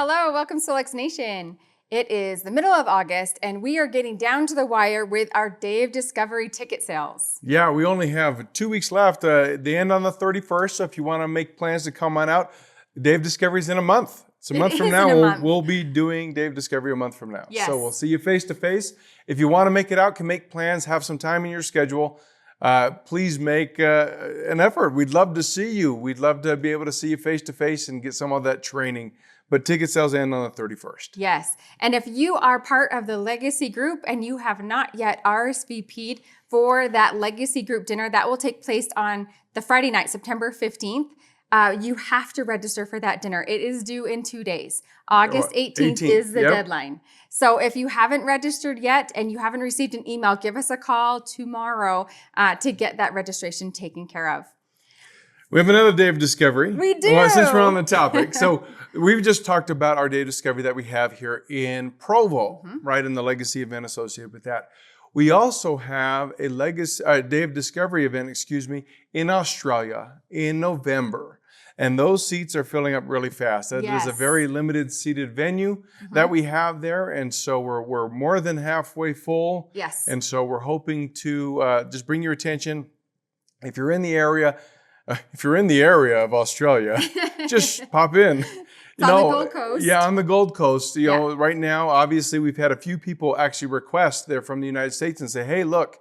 Hello, welcome Solex Nation. It is the middle of August and we are getting down to the wire with our Day of Discovery ticket sales. Yeah, we only have 2 weeks left. They end on the 31st, so if you want to make plans to come on out, Day of Discovery is in a month. So a month from now, we'll be doing Day of Discovery a month from now. Yes. So we'll see you face to face. If you want to make it out, can make plans, have some time in your schedule, please make an effort. We'd love to see you. We'd love to be able to see you face to face and get some of that training. But ticket sales end on the 31st. Yes. And if you are part of the Legacy Group and you have not yet RSVP'd for that Legacy Group dinner, that will take place on the Friday night, September 15th. You have to register for that dinner. It is due in 2 days. August 18th is the deadline. So if you haven't registered yet and you haven't received an email, give us a call tomorrow to get that registration taken care of. We have another Day of Discovery. We do. Well, since we're on the topic. So we've just talked about our Day of Discovery that we have here in Provo, right, in the Legacy event associated with that. We also have a Day of Discovery event, in Australia in November. And those seats are filling up really fast. That is a very limited seated venue that we have there. And so we're more than halfway full. Yes. And so we're hoping to just bring your attention. If you're in the area of Australia, just pop in. On the Gold Coast. Yeah, on the Gold Coast. You know, right now, obviously, we've had a few people actually request there from the United States and say, hey, look,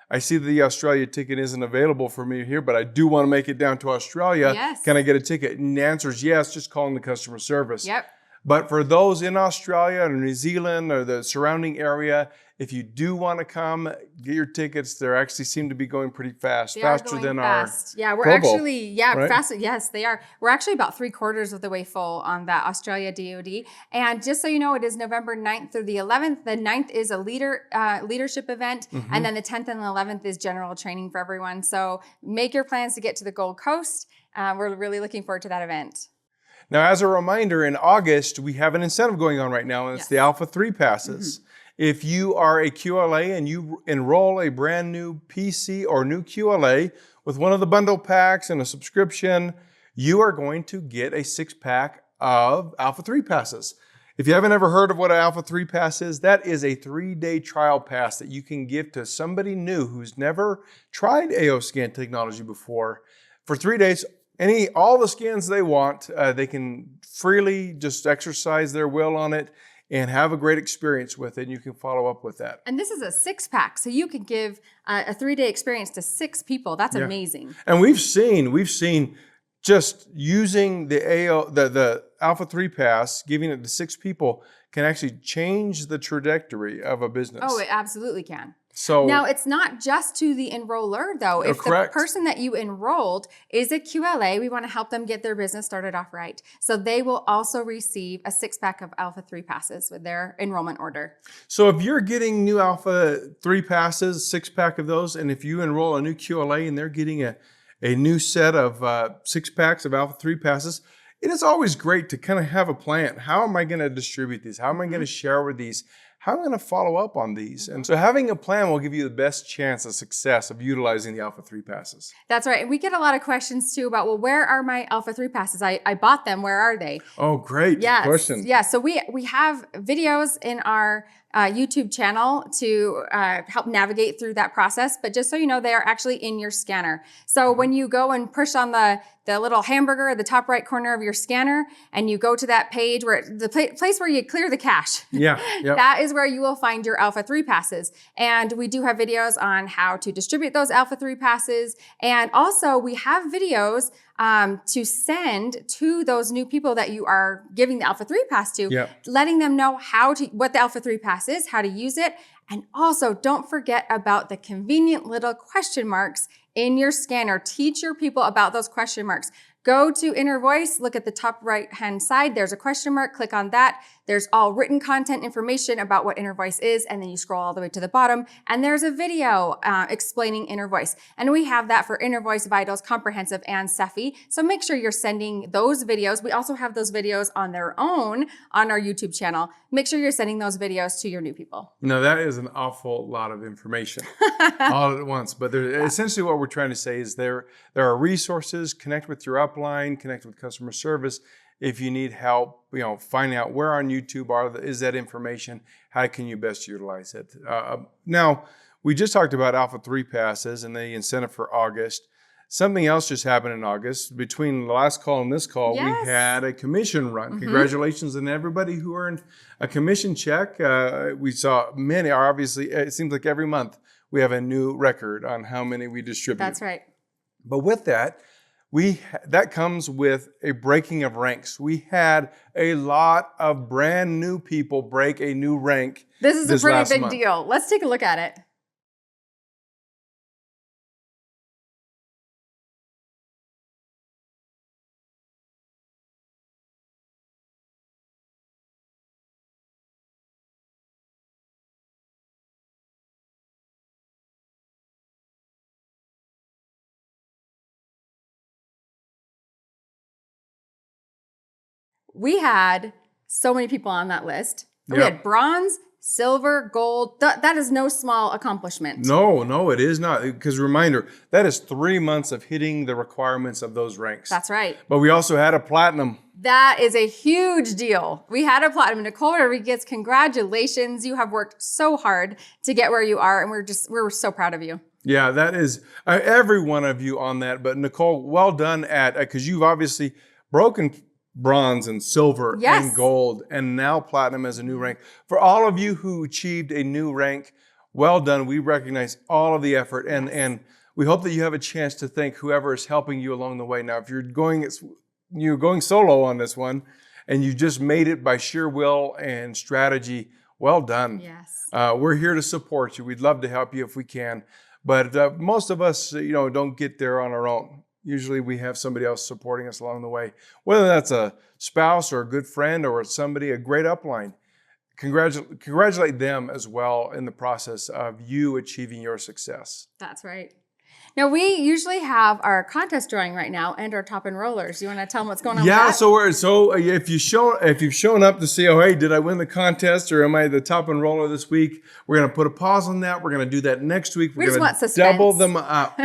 I see the Australia ticket isn't available for me here, but I do want to make it down to Australia. Yes. Can I get a ticket? And the answer is yes, just call in the customer service. Yep. But for those in Australia or New Zealand or the surrounding area, if you do want to come, get your tickets. They actually seem to be going pretty fast, faster than our we're Provo, actually, right? faster. Yes, they are. We're actually about 3/4 of the way full on that Australia DOD. And just so you know, it is November 9th through the 11th. The 9th is a leadership event. And then the 10th and the 11th is general training for everyone. So make your plans to get to the Gold Coast. We're really looking forward to that event. Now, as a reminder, in August, we have an incentive going on right now, and it's the Alpha 3 passes. If you are a QLA and you enroll a brand new PC or new QLA with one of the bundle packs and a subscription, you are going to get a 6-pack of Alpha 3 passes. If you haven't ever heard of what an Alpha 3 pass is, that is a 3-day trial pass that you can give to somebody new who's never tried AO scan technology before. For 3 days, all the scans they want, they can freely just exercise their will on it and have a great experience with it. And you can follow up with that. And this is a 6-pack, so you can give a 3-day experience to 6 people. That's amazing. And we've seen just using the Alpha 3 pass, giving it to 6 people, can actually change the trajectory of a business. Oh, it absolutely can. So now, it's not just to the enroller, though. If the person that you enrolled is a QLA, we want to help them get their business started off right. So they will also receive a 6-pack of Alpha 3 passes with their enrollment order. So if you're getting new Alpha 3 passes, 6-pack of those, and if you enroll a new QLA and they're getting a new set of 6-packs of Alpha 3 passes, it is always great to kind of have a plan. How am I going to distribute these? How am I going to share with these? How am I going to follow up on these? And so having a plan will give you the best chance of success of utilizing the Alpha 3 passes. That's right. And we get a lot of questions too about, well, where are my Alpha 3 passes? I bought them. Where are they? Oh, great question. Yeah. So we have videos in our YouTube channel to help navigate through that process. But just so you know, they are actually in your scanner. So when you go and push on the little hamburger at the top right corner of your scanner and you go to that page where the place where you clear the cache, that is where you will find your Alpha 3 passes. And we do have videos on how to distribute those Alpha 3 passes. And also we have videos to send to those new people that you are giving the Alpha 3 pass to, letting them know what the Alpha 3 pass is, how to use it. And also don't forget about the convenient little question marks in your scanner. Teach your people about those question marks. Go to Inner Voice, look at the top right-hand side. There's a question mark, click on that. There's all written content information about what Inner Voice is, and then you scroll all the way to the bottom, and there's a video explaining Inner Voice. And we have that for Inner Voice, Vitals, Comprehensive, and Cephi. So make sure you're sending those videos. We also have those videos on their own on our YouTube channel. Make sure you're sending those videos to your new people. No, that is an awful lot of information all at once. But essentially what we're trying to say is there are resources. Connect with your upline, connect with customer service. If you need help, finding out where on YouTube is that information, how can you best utilize it? Now, we just talked about Alpha 3 passes and the incentive for August. Something else just happened in August. Between the last call and this call, we had a commission run. Congratulations on everybody who earned a commission check. We saw many, obviously, it seems like every month we have a new record on how many we distributed. That's right. But with that, that comes with a breaking of ranks. We had a lot of brand new people break a new rank. This is a pretty big deal. Let's take a look at it. We had so many people on that list. Yep. We had bronze, silver, gold. That is no small accomplishment. No, it is not. Because reminder, that is 3 months of hitting the requirements of those ranks. That's right. But we also had a platinum. That is a huge deal. We had a platinum. Nicole Rodriguez, congratulations. You have worked so hard to get where you are, and we're so proud of you. Yeah, that is every one of you on that. But Nicole, well done because you've obviously broken bronze and silver and gold, and now platinum as a new rank. For all of you who achieved a new rank, well done. We recognize all of the effort, and we hope that you have a chance to thank whoever is helping you along the way. Now, if you're going solo on this one, and you just made it by sheer will and strategy, well done. Yes. We're here to support you. We'd love to help you if we can, but most of us, don't get there on our own. Usually we have somebody else supporting us along the way, whether that's a spouse or a good friend or somebody, a great upline. Congratulate them as well in the process of you achieving your success. That's right. Now, we usually have our contest drawing right now and our top enrollers. You want to tell them what's going on with that? So if you've shown up to see, hey, did I win the contest or am I the top enroller this week? We're going to put a pause on that. We're going to do that next week. We're going to double them up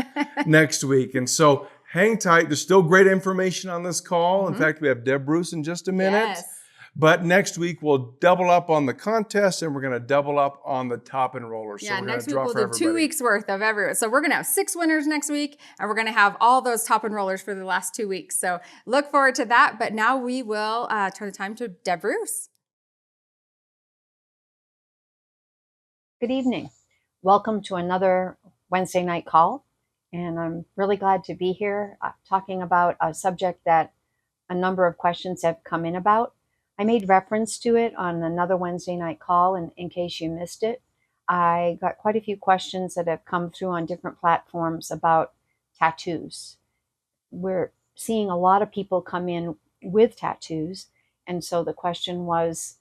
next week. And so hang tight. There's still great information on this call. In fact, we have Deborah in just a minute. Yes. But next week, we'll double up on the contest and we're going to double up on the top enrollers. Yeah, so next week we'll do 2 weeks worth of everyone. So we're going to have 6 winners next week, and we're going to have all those top enrollers for the last 2 weeks. So look forward to that. But now we will turn the time to Deborah. Good evening. Welcome to another Wednesday night call. And I'm really glad to be here talking about a subject that a number of questions have come in about. I made reference to it on another Wednesday night call, and in case you missed it, I got quite a few questions that have come through on different platforms about tattoos. We're seeing a lot of people come in with tattoos, and so the question was,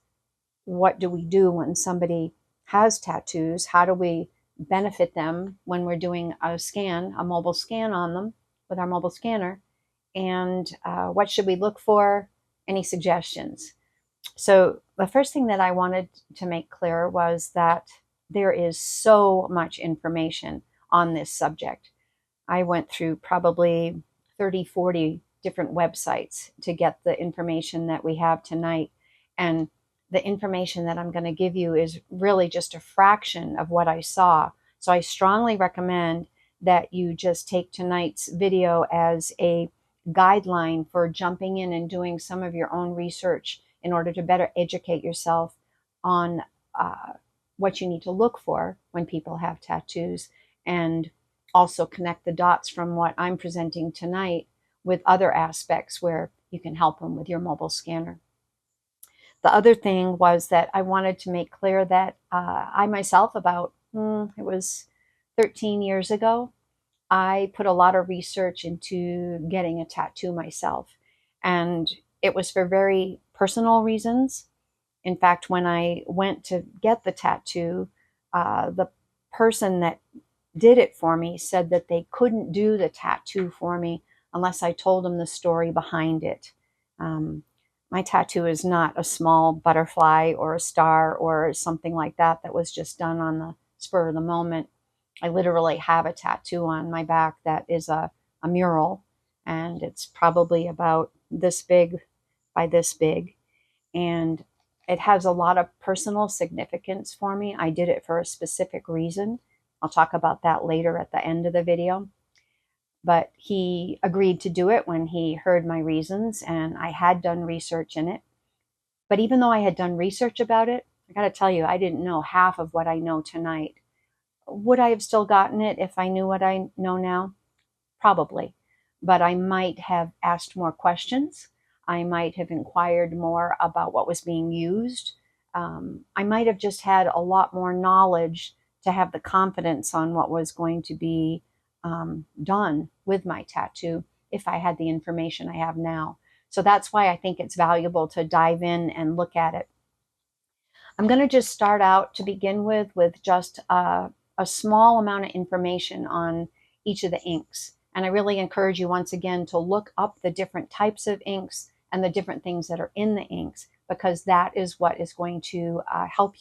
what do we do when somebody has tattoos? How do we benefit them when we're doing a mobile scan on them with our mobile scanner? And what should we look for? Any suggestions? So the first thing that I wanted to make clear was that there is so much information on this subject. I went through probably 30, 40 different websites to get the information that we have tonight. And the information that I'm going to give you is really just a fraction of what I saw. So I strongly recommend that you just take tonight's video as a guideline for jumping in and doing some of your own research in order to better educate yourself on what you need to look for when people have tattoos, and also connect the dots from what I'm presenting tonight with other aspects where you can help them with your mobile scanner. The other thing was that I wanted to make clear that I myself, about, it was 13 years ago, I put a lot of research into getting a tattoo myself. And it was for very personal reasons. In fact, when I went to get the tattoo, the person that did it for me said that they couldn't do the tattoo for me unless I told them the story behind it. My tattoo is not a small butterfly or a star or something like that that was just done on the spur of the moment. I literally have a tattoo on my back that is a mural, and it's probably about this big by this big, and it has a lot of personal significance for me. I did it for a specific reason. I'll talk about that later at the end of the video. But he agreed to do it when he heard my reasons, and I had done research in it. But even though I had done research about it, I got to tell you, I didn't know half of what I know tonight. Would I have still gotten it if I knew what I know now? Probably. But I might have asked more questions. I might have inquired more about what was being used. I might have just had a lot more knowledge to have the confidence on what was going to be done with my tattoo if I had the information I have now. So that's why I think it's valuable to dive in and look at it. I'm going to just start out to begin with just a small amount of information on each of the inks. And I really encourage you once again to look up the different types of inks and the different things that are in the inks, because that is what is going to help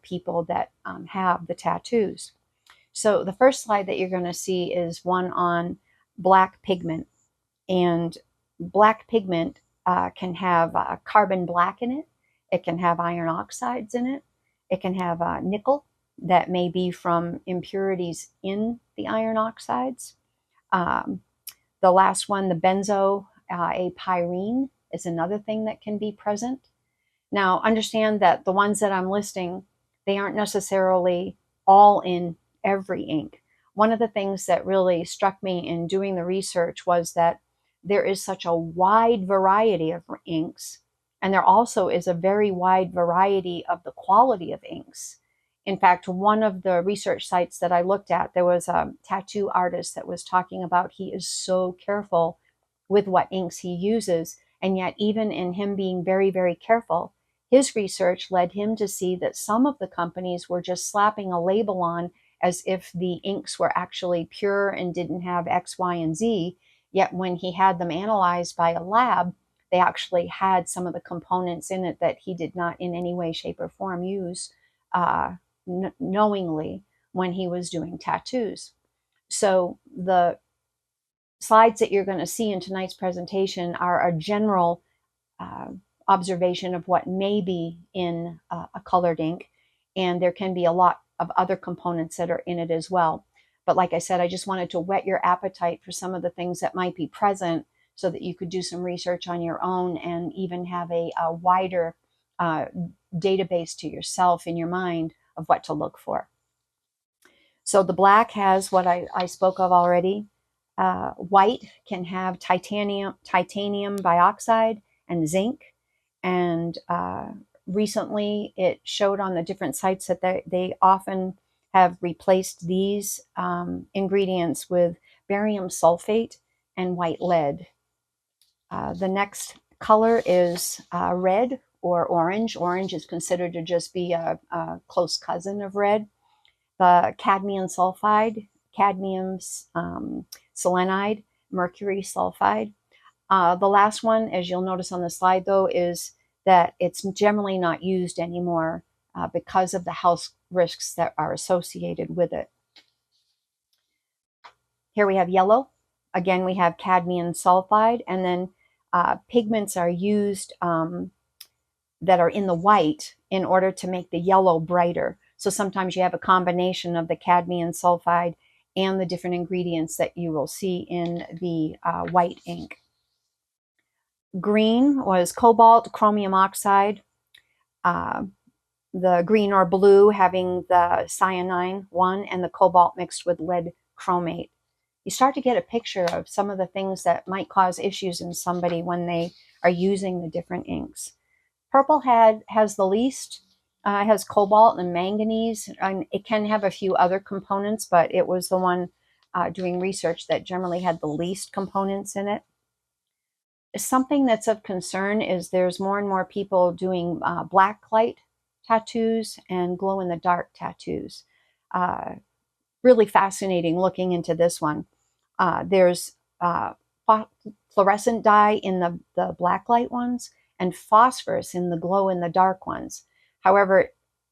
people that have the tattoos. So the first slide that you're going to see is one on black pigment. And black pigment can have carbon black in it. It can have iron oxides in it. It can have nickel that may be from impurities in the iron oxides. The last one, the benzo, a pyrene, is another thing that can be present. Now, understand that the ones that I'm listing, they aren't necessarily all in every ink. One of the things that really struck me in doing the research was that there is such a wide variety of inks, and there also is a very wide variety of the quality of inks. In fact, one of the research sites that I looked at, there was a tattoo artist that was talking about he is so careful with what inks he uses, and yet even in him being very, very careful, his research led him to see that some of the companies were just slapping a label on as if the inks were actually pure and didn't have X, Y, and Z, yet when he had them analyzed by a lab, they actually had some of the components in it that he did not in any way, shape, or form use knowingly when he was doing tattoos. So the slides that you're going to see in tonight's presentation are a general observation of what may be in a colored ink, and there can be a lot of other components that are in it as well. But like I said, I just wanted to whet your appetite for some of the things that might be present so that you could do some research on your own and even have a wider database to yourself in your mind of what to look for. So the black has what I spoke of already. White can have titanium dioxide and zinc. And recently it showed on the different sites that they often have replaced these ingredients with barium sulfate and white lead. The next color is red or orange. Orange is considered to just be a close cousin of red. The cadmium sulfide, cadmium selenide, mercury sulfide. The last one, as you'll notice on the slide though, is that it's generally not used anymore because of the health risks that are associated with it. Here we have yellow. Again, we have cadmium sulfide, and then pigments are used that are in the white in order to make the yellow brighter. So sometimes you have a combination of the cadmium sulfide and the different ingredients that you will see in the white ink. Green was cobalt, chromium oxide. The green or blue having the cyanine one, and the cobalt mixed with lead chromate. You start to get a picture of some of the things that might cause issues in somebody when they are using the different inks. Purple has the least. It has cobalt and manganese, and it can have a few other components, but it was the one doing research that generally had the least components in it. Something that's of concern is there's more and more people doing black light tattoos and glow-in-the-dark tattoos. Really fascinating looking into this one. There's fluorescent dye in the black light ones and phosphorus in the glow-in-the-dark ones. However,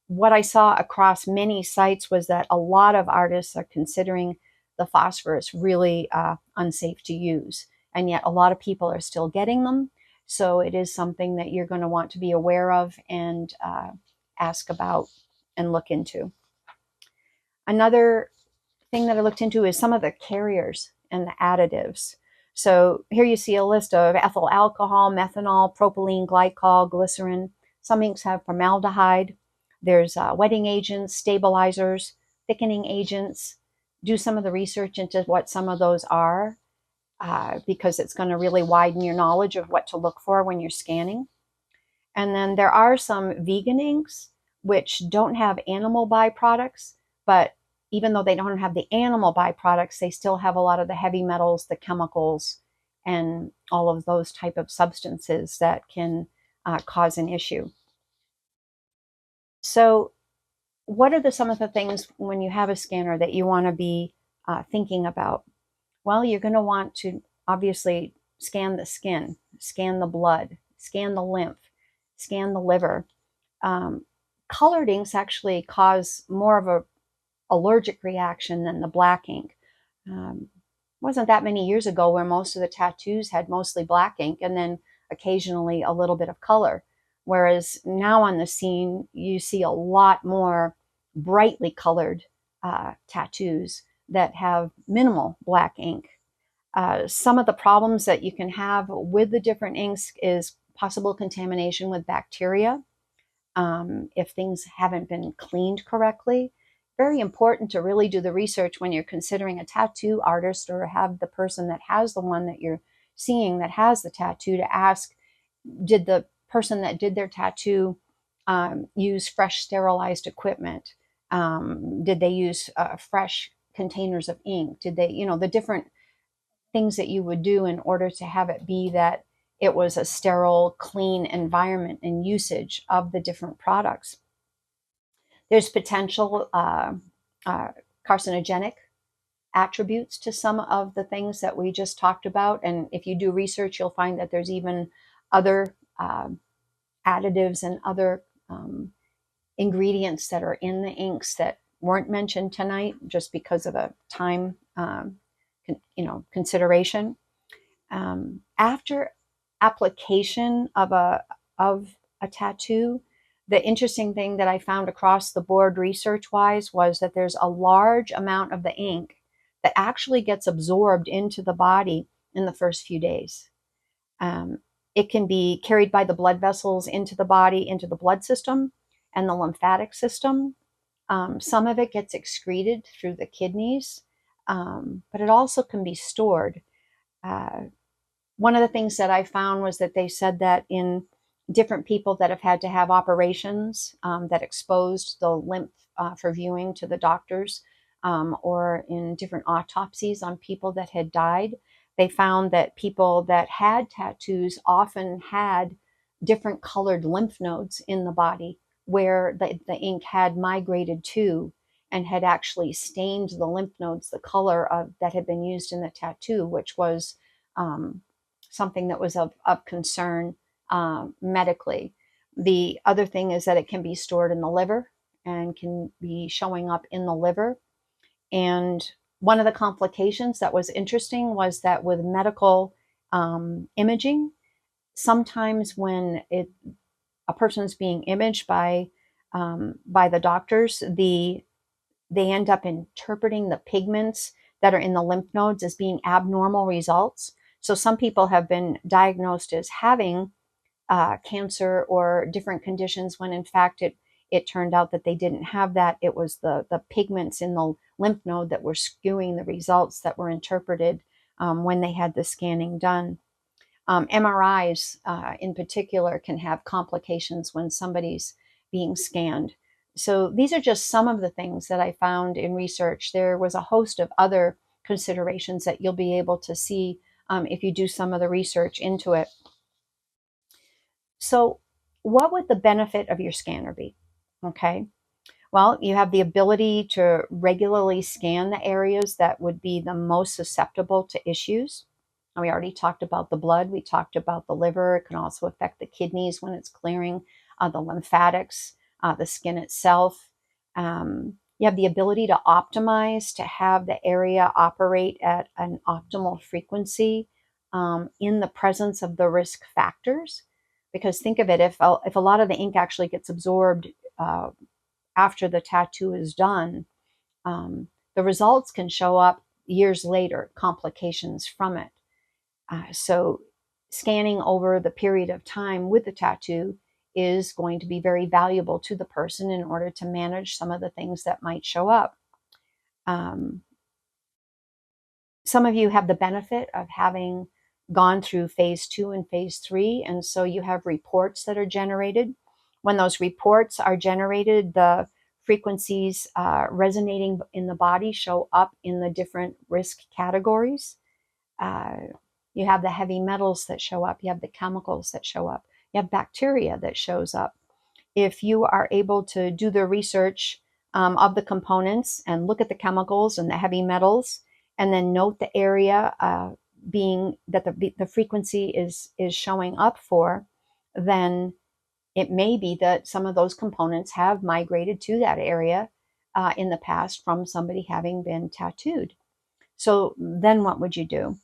what I saw across many sites was that a lot of artists are considering the phosphorus really unsafe to use. And yet a lot of people are still getting them. So it is something that you're going to want to be aware of and ask about and look into. Another thing that I looked into is some of the carriers and the additives. So here you see a list of ethyl alcohol, methanol, propylene glycol, glycerin. Some inks have formaldehyde. There's wetting agents, stabilizers, thickening agents. Do some of the research into what some of those are, because it's going to really widen your knowledge of what to look for when you're scanning. And then there are some vegan inks which don't have animal byproducts, but even though they don't have the animal byproducts, they still have a lot of the heavy metals, the chemicals, and all of those type of substances that can cause an issue. So what are some of the things when you have a scanner that you want to be thinking about? Well, you're going to want to obviously scan the skin, scan the blood, scan the lymph, scan the liver. Colored inks actually cause more of a allergic reaction than the black ink. Wasn't that many years ago where most of the tattoos had mostly black ink and then occasionally a little bit of color. Whereas now on the scene, you see a lot more brightly colored tattoos that have minimal black ink. Some of the problems that you can have with the different inks is possible contamination with bacteria. If things haven't been cleaned correctly. Very important to really do the research when you're considering a tattoo artist or have the person that has the one that you're seeing that has the tattoo to ask, did the person that did their tattoo use fresh sterilized equipment? Did they use fresh containers of ink? Did they, the different things that you would do in order to have it be that it was a sterile, clean environment and usage of the different products. There's potential carcinogenic attributes to some of the things that we just talked about. And if you do research, you'll find that there's even other additives and other ingredients that are in the inks that weren't mentioned tonight just because of a time consideration. After application of a tattoo, the interesting thing that I found across the board research-wise was that there's a large amount of the ink that actually gets absorbed into the body in the first few days. It can be carried by the blood vessels into the body, into the blood system and the lymphatic system. Some of it gets excreted through the kidneys, but it also can be stored. One of the things that I found was that they said that in different people that have had to have operations that exposed the lymph for viewing to the doctors, or in different autopsies on people that had died, they found that people that had tattoos often had different colored lymph nodes in the body where the ink had migrated to and had actually stained the lymph nodes the color of that had been used in the tattoo, which was something that was of concern medically. The other thing is that it can be stored in the liver and can be showing up in the liver. And one of the complications that was interesting was that with medical imaging, sometimes when a person's being imaged by the doctors, they end up interpreting the pigments that are in the lymph nodes as being abnormal results. So some people have been diagnosed as having cancer or different conditions when in fact it turned out that they didn't have that. It was the pigments in the lymph node that were skewing the results that were interpreted when they had the scanning done. MRIs in particular can have complications when somebody's being scanned. So these are just some of the things that I found in research. There was a host of other considerations that you'll be able to see if you do some of the research into it. So what would the benefit of your scanner be? Okay. Well, you have the ability to regularly scan the areas that would be the most susceptible to issues. And we already talked about the blood. We talked about the liver. It can also affect the kidneys when it's clearing, the lymphatics, the skin itself. You have the ability to optimize, to have the area operate at an optimal frequency in the presence of the risk factors. Because think of it, if a lot of the ink actually gets absorbed after the tattoo is done, the results can show up years later, complications from it. So scanning over the period of time with the tattoo is going to be very valuable to the person in order to manage some of the things that might show up. Some of you have the benefit of having gone through phase 2 and phase 3, and so you have reports that are generated. When those reports are generated, the frequencies resonating in the body show up in the different risk categories. You have the heavy metals that show up, you have the chemicals that show up, you have bacteria that shows up. If you are able to do the research of the components and look at the chemicals and the heavy metals, and then note the area being that the frequency is showing up for, then it may be that some of those components have migrated to that area in the past from somebody having been tattooed. So then what would you do?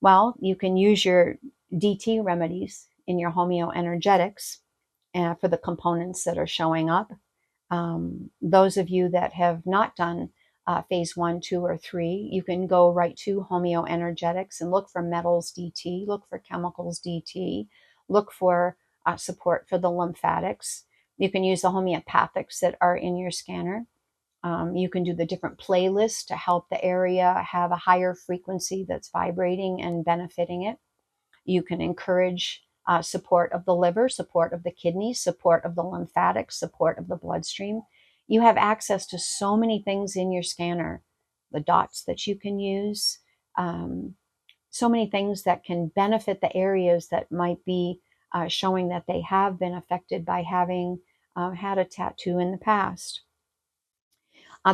Well, you can use your DT remedies in your homeoenergetics for the components that are showing up. Those of you that have not done phase 1, 2, or 3, you can go right to homeoenergetics and look for metals DT, look for chemicals DT, look for support for the lymphatics. You can use the homeopathics that are in your scanner. You can do the different playlists to help the area have a higher frequency that's vibrating and benefiting it. You can encourage support of the liver, support of the kidneys, support of the lymphatics, support of the bloodstream. You have access to so many things in your scanner, the dots that you can use, so many things that can benefit the areas that might be showing that they have been affected by having had a tattoo in the past.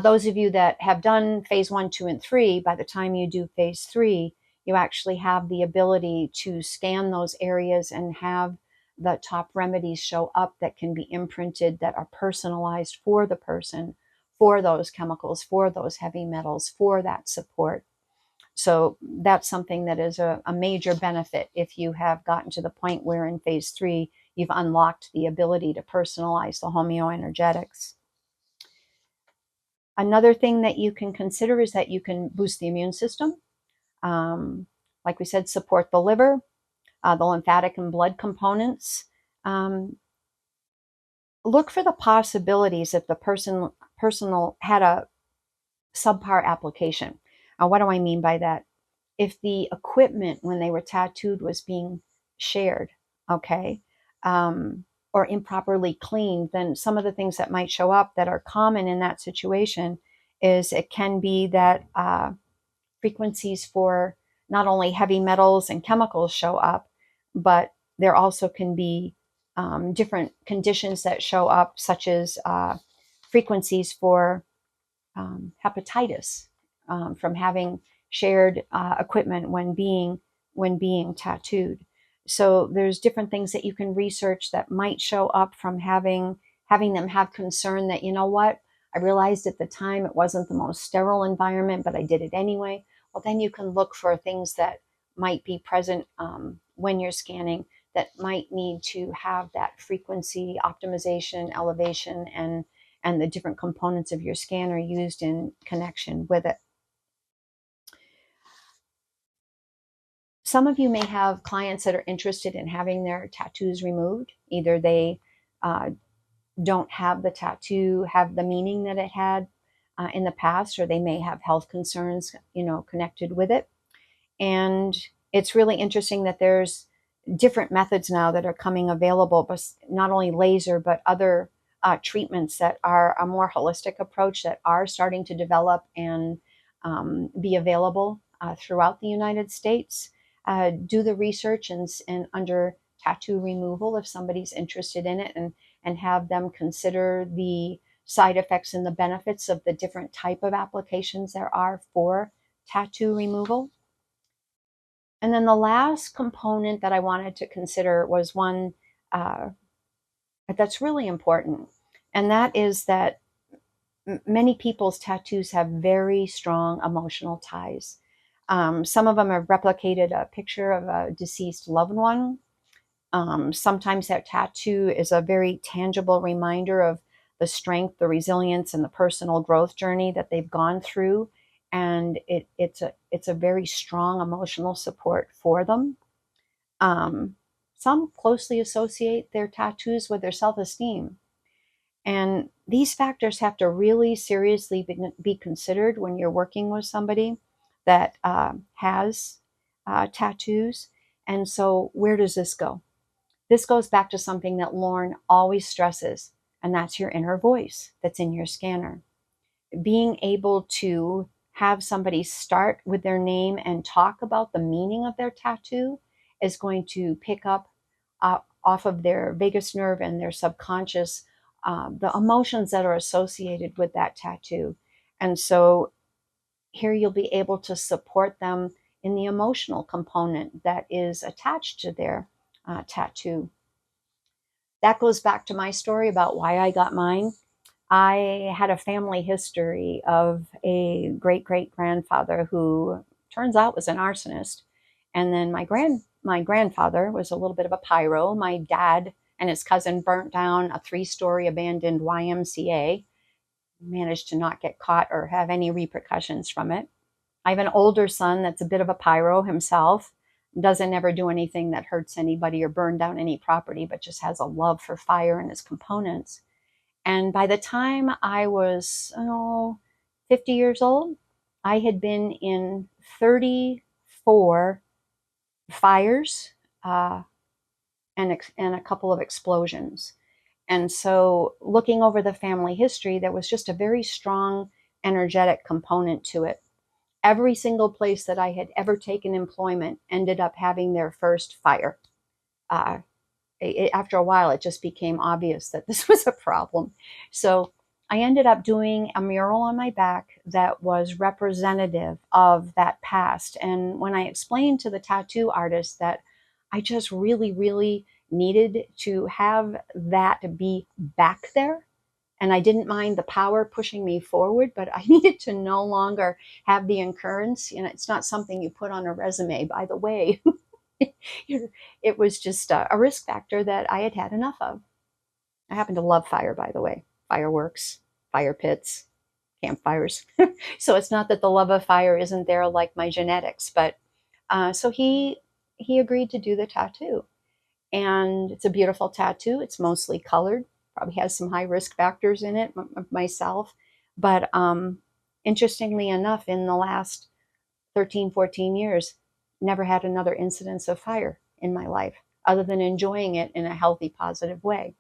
Those of you that have done phase 1, 2, and 3, by the time you do phase 3, you actually have the ability to scan those areas and have the top remedies show up that can be imprinted, that are personalized for the person, for those chemicals, for those heavy metals, for that support. So that's something that is a major benefit if you have gotten to the point where in phase 3, you've unlocked the ability to personalize the homeoenergetics. Another thing that you can consider is that you can boost the immune system. Like we said, support the liver, the lymphatic and blood components. Look for the possibilities if the person had a subpar application. What do I mean by that? If the equipment when they were tattooed was being shared, okay, or improperly cleaned, then some of the things that might show up that are common in that situation is it can be that frequencies for not only heavy metals and chemicals show up, but there also can be different conditions that show up, such as frequencies for hepatitis from having shared equipment when being tattooed. So there's different things that you can research that might show up from having them have concern that, you know what, I realized at the time it wasn't the most sterile environment, but I did it anyway. Well, then you can look for things that might be present when you're scanning that might need to have that frequency optimization, elevation, and the different components of your scanner used in connection with it. Some of you may have clients that are interested in having their tattoos removed. Either they don't have the tattoo have the meaning that it had in the past, or they may have health concerns, connected with it. And it's really interesting that there's different methods now that are coming available, but not only laser, but other treatments that are a more holistic approach that are starting to develop and be available throughout the United States. Do the research and under tattoo removal if somebody's interested in it, and have them consider the side effects and the benefits of the different type of applications there are for tattoo removal. And then the last component that I wanted to consider was one that's really important, and that is that many people's tattoos have very strong emotional ties. Some of them have replicated a picture of a deceased loved one. Sometimes that tattoo is a very tangible reminder of the strength, the resilience, and the personal growth journey that they've gone through. And it's a very strong emotional support for them. Some closely associate their tattoos with their self-esteem. And these factors have to really seriously be considered when you're working with somebody that has tattoos. And so where does this go? This goes back to something that Loran always stresses, and that's your inner voice that's in your scanner. Being able to have somebody start with their name and talk about the meaning of their tattoo is going to pick up off of their vagus nerve and their subconscious the emotions that are associated with that tattoo. And so here you'll be able to support them in the emotional component that is attached to their tattoo. That goes back to my story about why I got mine. I had a family history of a great-great-grandfather who turns out was an arsonist. And then my grandfather was a little bit of a pyro. My dad and his cousin burnt down a 3-story abandoned YMCA, managed to not get caught or have any repercussions from it. I have an older son that's a bit of a pyro himself, doesn't ever do anything that hurts anybody or burn down any property, but just has a love for fire and its components. And by the time I was 50 years old, I had been in 34 fires and a couple of explosions. And so looking over the family history, there was just a very strong energetic component to it. Every single place that I had ever taken employment ended up having their first fire. After a while, it just became obvious that this was a problem. So I ended up doing a mural on my back that was representative of that past. And when I explained to the tattoo artist that I just really, really needed to have that be back there, and I didn't mind the power pushing me forward, but I needed to no longer have the incurrence. You know, it's not something you put on a resume, by the way. It was just a risk factor that I had had enough of. I happen to love fire, by the way. Fireworks, fire pits, campfires. So it's not that the love of fire isn't there like my genetics, but so he agreed to do the tattoo. And it's a beautiful tattoo. It's mostly colored. Probably has some high risk factors in it myself. But interestingly enough, in the last 13, 14 years, never had another incidence of fire in my life other than enjoying it in a healthy, positive way.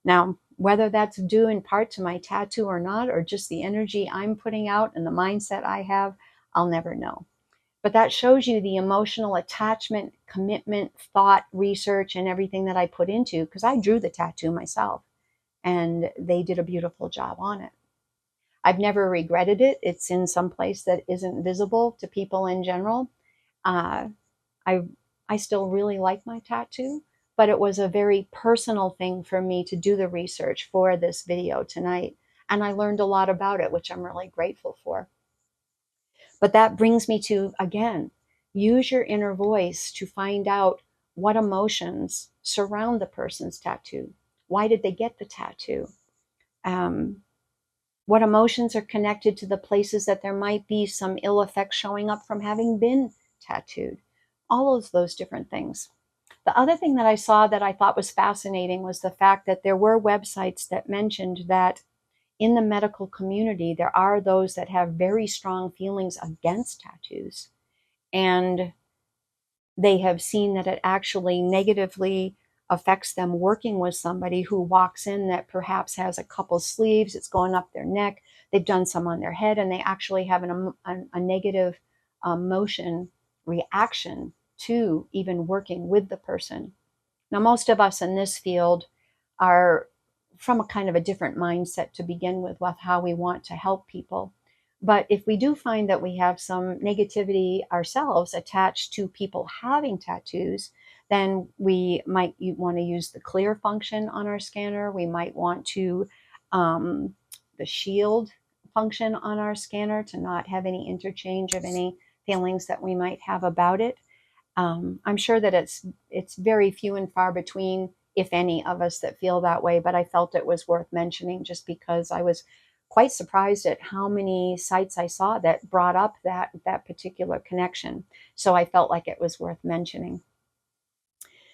Now, whether that's due in part to my tattoo or not, or just the energy I'm putting out and the mindset I have, I'll never know. But that shows you the emotional attachment, commitment, thought, research, and everything that I put into, because I drew the tattoo myself, and they did a beautiful job on it. I've never regretted it. It's in some place that isn't visible to people in general. I still really like my tattoo, but it was a very personal thing for me to do the research for this video tonight. And I learned a lot about it, which I'm really grateful for. But that brings me to, again, use your inner voice to find out what emotions surround the person's tattoo. Why did they get the tattoo? What emotions are connected to the places that there might be some ill effects showing up from having been tattooed? All of those different things. The other thing that I saw that I thought was fascinating was the fact that there were websites that mentioned that in the medical community, there are those that have very strong feelings against tattoos. And they have seen that it actually negatively affects them working with somebody who walks in that perhaps has a couple sleeves, it's going up their neck, they've done some on their head, and they actually have a negative emotion reaction to even working with the person. Now, most of us in this field are from a kind of a different mindset to begin with how we want to help people. But if we do find that we have some negativity ourselves attached to people having tattoos, then we might want to use the clear function on our scanner. We might want to the shield function on our scanner to not have any interchange of any feelings that we might have about it. I'm sure that it's very few and far between, if any, of us that feel that way, but I felt it was worth mentioning just because I was quite surprised at how many sites I saw that brought up that particular connection. So I felt like it was worth mentioning.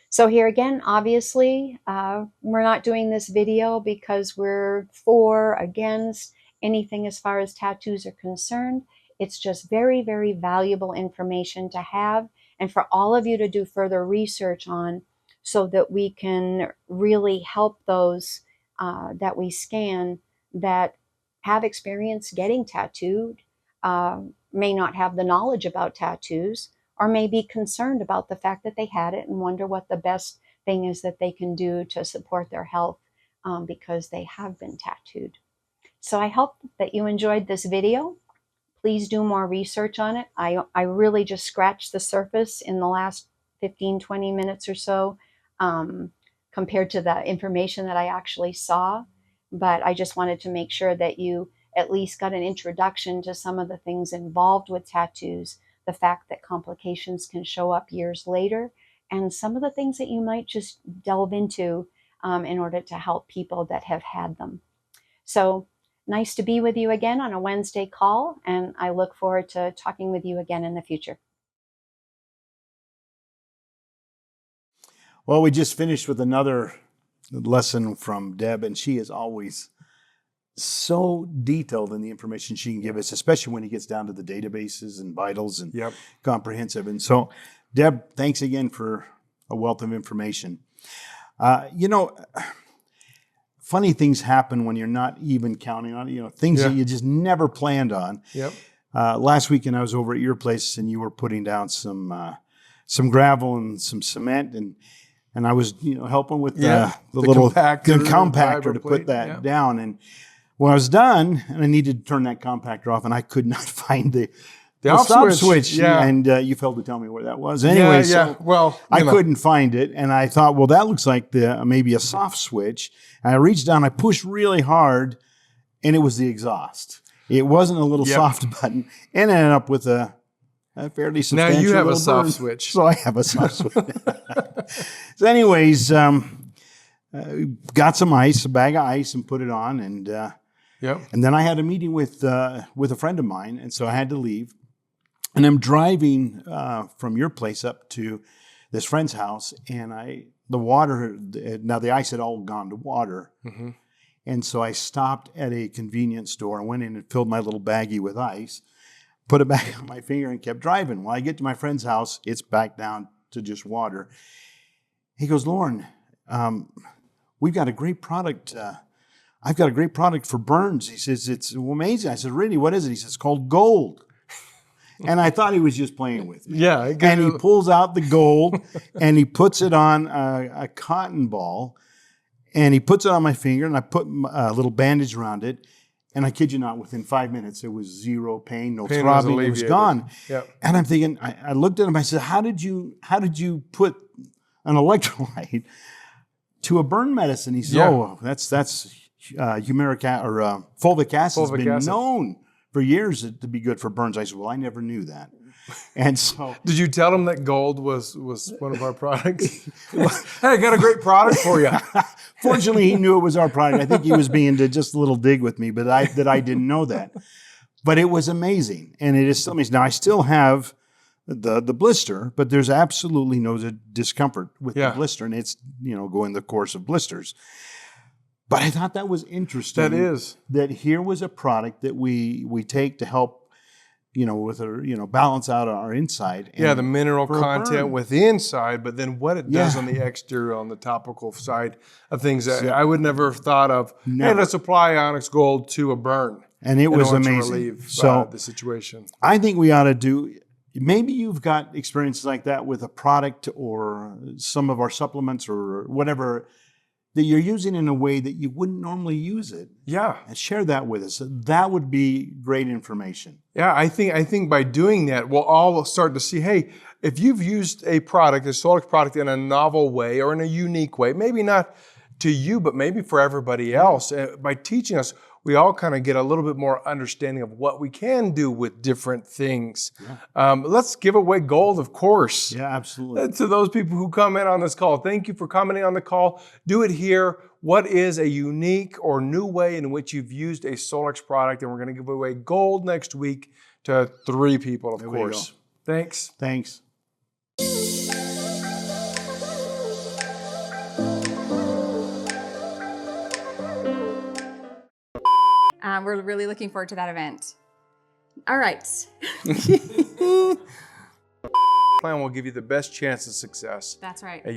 So here again, obviously, we're not doing this video because we're for, against anything as far as tattoos are concerned. It's just very, very valuable information to have and for all of you to do further research on so that we can really help those that we scan that have experience getting tattooed, may not have the knowledge about tattoos, or may be concerned about the fact that they had it and wonder what the best thing is that they can do to support their health because they have been tattooed. So I hope that you enjoyed this video. Please do more research on it. I really just scratched the surface in the last 15-20 minutes or so compared to the information that I actually saw. But I just wanted to make sure that you at least got an introduction to some of the things involved with tattoos, the fact that complications can show up years later, and some of the things that you might just delve into in order to help people that have had them. So nice to be with you again on a Wednesday call, and I look forward to talking with you again in the future. Well, we just finished with another lesson from Deb, and she is always so detailed in the information she can give us, especially when it gets down to the databases and vitals and comprehensive. And so, Deb, thanks again for a wealth of information. You know, funny things happen when you're not even counting on it, things that you just never planned on. Last weekend I was over at your place and you were putting down some gravel and some cement, and I was helping with the little compactor to put that down. And when I was done, and I needed to turn that compactor off, and I could not find the stop switch. And you failed to tell me where that was. Anyway, so I couldn't find it, and I thought, well, that looks like maybe a soft switch. And I reached down, I pushed really hard, and it was the exhaust. It wasn't a little soft button, and I ended up with a fairly substantial. Now you have a soft burn. switch. So I have a soft switch. So anyways, got some ice, a bag of ice, and put it on, and then I had a meeting with a friend of mine, and so I had to leave. And I'm driving from your place up to this friend's house, and now the ice had all gone to water. Mm-hmm. And so I stopped at a convenience store and went in and filled my little baggie with ice, put it back on my finger, and kept driving. When I get to my friend's house, it's back down to just water. He goes, Loran, we've got a great product. I've got a great product for burns. He says, it's amazing. I said, really, what is it? He says, it's called gold. And I thought he was just playing with me. And he pulls out the gold and he puts it on a cotton ball and he puts it on my finger, and I put a little bandage around it. And I kid you not, within 5 minutes, it was zero pain, no throbbing, it was gone. And I'm thinking, I looked at him, I said, how did you put an electrolyte to a burn medicine? He said, oh, that's fulvic acid has been known for years to be good for burns. I said, well, I never knew that. And so, did you tell him that gold was one of our products? Hey, I got a great product for you. Fortunately, he knew it was our product. I think he was being just a little dig with me, but I didn't know that. But it was amazing, and it is still amazing. Now I still have the blister, but there's absolutely no discomfort with the blister, and it's going the course of blisters. But I thought that was interesting. That is. That here was a product that we take to help, with balance out our inside. And the mineral content with the inside, but then what it does on the exterior, on the topical side of things that I would never have thought of. Hey, let's apply Ionex Gold to a burn. And it was amazing. To relieve the situation. I think we ought to do, maybe you've got experiences like that with a product or some of our supplements or whatever that you're using in a way that you wouldn't normally use it. And share that with us. That would be great information. I think by doing that, we'll all start to see, hey, if you've used a product, a Solex product in a novel way or in a unique way, maybe not to you, but maybe for everybody else. By teaching us, we all kind of get a little bit more understanding of what we can do with different things. Yeah. Let's give away gold, of course. Yeah, absolutely. To those people who come in on this call, thank you for commenting on the call. Do it here. What is a unique or new way in which you've used a Solex product? And we're going to give away gold next week to 3 people, of course. Thanks. Thanks. We're really looking forward to that event. All right. Plan will give you the best chance of success. That's right. At